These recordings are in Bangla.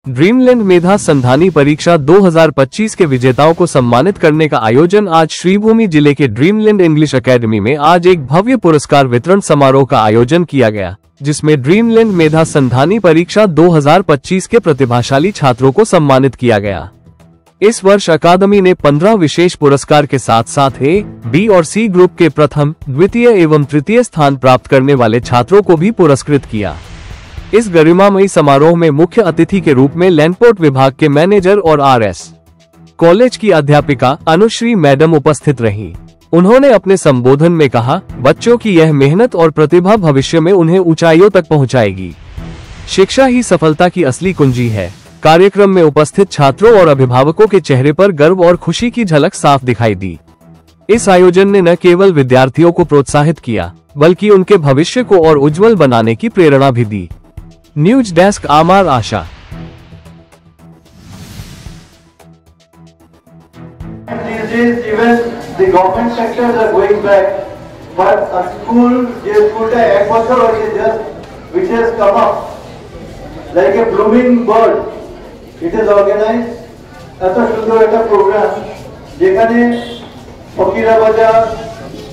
ड्रीमलैंड मेधा संधानी परीक्षा 2025 के विजेताओं को सम्मानित करने का आयोजन आज श्रीभूमि जिले के ड्रीमलैंड इंग्लिश एकेडमी में आज एक भव्य पुरस्कार वितरण समारोह का आयोजन किया गया, जिसमें ड्रीमलैंड मेधा संधानी परीक्षा 2025 के प्रतिभाशाली छात्रों को सम्मानित किया गया। इस वर्ष अकादमी ने 15 विशेष पुरस्कार के साथ साथ ए, बी और सी ग्रुप के प्रथम, द्वितीय एवं तृतीय स्थान प्राप्त करने वाले छात्रों को भी पुरस्कृत किया। इस गरिमामयी समारोह में मुख्य अतिथि के रूप में लैंडपोर्ट विभाग के मैनेजर और आरएस कॉलेज की अध्यापिका अनुश्री मैडम उपस्थित रहीं। उन्होंने अपने संबोधन में कहा, बच्चों की यह मेहनत और प्रतिभा भविष्य में उन्हें ऊंचाइयों तक पहुंचाएगी। शिक्षा ही सफलता की असली कुंजी है। कार्यक्रम में उपस्थित छात्रों और अभिभावकों के चेहरे पर गर्व और खुशी की झलक साफ दिखाई दी। इस आयोजन ने न केवल विद्यार्थियों को प्रोत्साहित किया, बल्कि उनके भविष्य को और उज्जवल बनाने की प्रेरणा भी दी। न्यूज डेस्क आमार आशा। The government sectors are going back, but a school টা এক বছর হয়েছে just which has come up like a blooming bird. It is organized এত সুন্দর একটা প্রোগ্রাম যেখানে ফকিরা বাজার,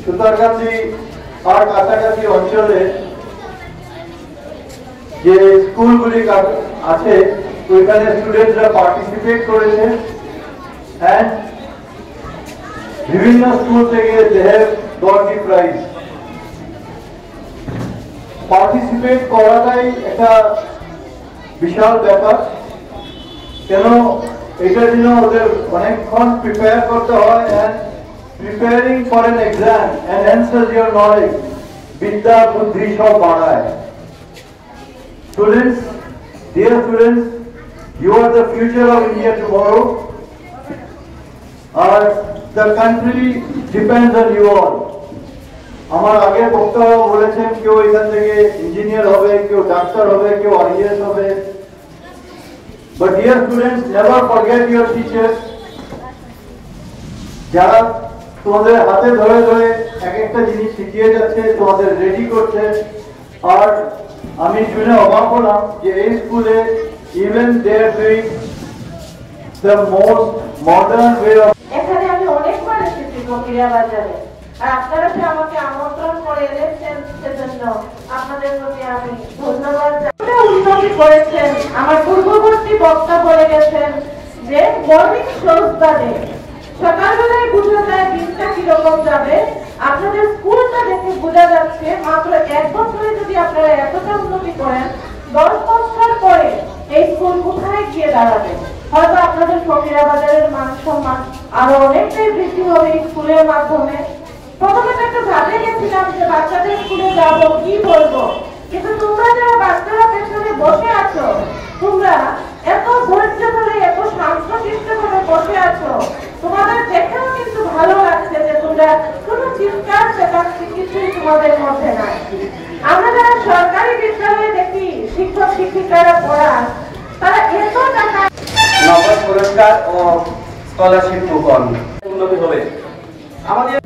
সুতারকান্দি আর কাছাকাছি অঞ্চলে যে স্কুলগুলি আছে ওইখানে স্টুডেন্টরা পার্টিসিপেট করেছে and বিভিন্ন স্কুল থেকে they have got the prize. Participate করাটাই একটা বিশাল ব্যাপার, কেন এটার জন্য ওদের অনেকক্ষণ প্রিপেয়ার করতে হয় and preparing for an exam enhances your knowledge. বিদ্যা বুদ্ধি সব বাড়ায়। Students, dear students, you are the future of India tomorrow. The country depends on you all. আমার আগে বক্তারা বলেছেন কেউ এখান থেকে ইঞ্জিনিয়ার হবে, কেউ ডাক্তার হবে, কেউ আইএএস হবে। But dear students, never forget your teachers. যারা তোমাদের হাতে ধরে ধরে এক একটা জিনিস শিখিয়ে যাচ্ছে, তোমাদের রেডি করছে। আর আমি শুনে অবাক হলাম যে এই স্কুলে even they are doing the most modern way of এখানে আমি অনেকবার এসেছি ফকিরা বাজারে, আর আপনারা যে আমাকে আমন্ত্রণ করে এনেছেন সেজন্য আপনাদের প্রতি আমি ধন্যবাদ জানাই। উন্নতি করেছেন। আমার পূর্ববর্তী বক্তা বলে গেছেন যে মর্নিং শোজ বাদে সকালবেলায় বোঝা যায় দিনটা কিরকম যাবে। আপনাদের স্কুলটা দেখে বোঝা যাচ্ছে মাত্র এক বছরে যদি আপনারা এতটা উন্নতি করেন, 10 বছর পরে এই স্কুল কোথায় গিয়ে দাঁড়াবে। হয়তো আপনাদের ফকিরা বাজারের মান সম্মান আরো অনেকটাই বৃদ্ধি হবে এই স্কুলের মাধ্যমে। প্রথমে তো একটু ভাবে গেছিলাম যে বাচ্চাদের স্কুলে যাব, কি বলবো, কিন্তু তোমরা যারা বাচ্চারা পেছনে বসে আছো, তোমরা এত ধৈর্য ধরে এত শান্তশিষ্ট ভাবে বসে আছো, তোমাদের দেখেও কিন্তু ভালো লাগছে যে তোমরা কোনো চিৎকার চেঁচাচ্ছি কিছুই তোমাদের মধ্যে নাই। আমরা যারা সরকারি বিদ্যালয়ে দেখি শিক্ষক শিক্ষিকারা পড়ান, তারা এত টাকা নগদ পুরস্কার ও স্কলারশিপ কুপন উন্নতি হবে। আমাদের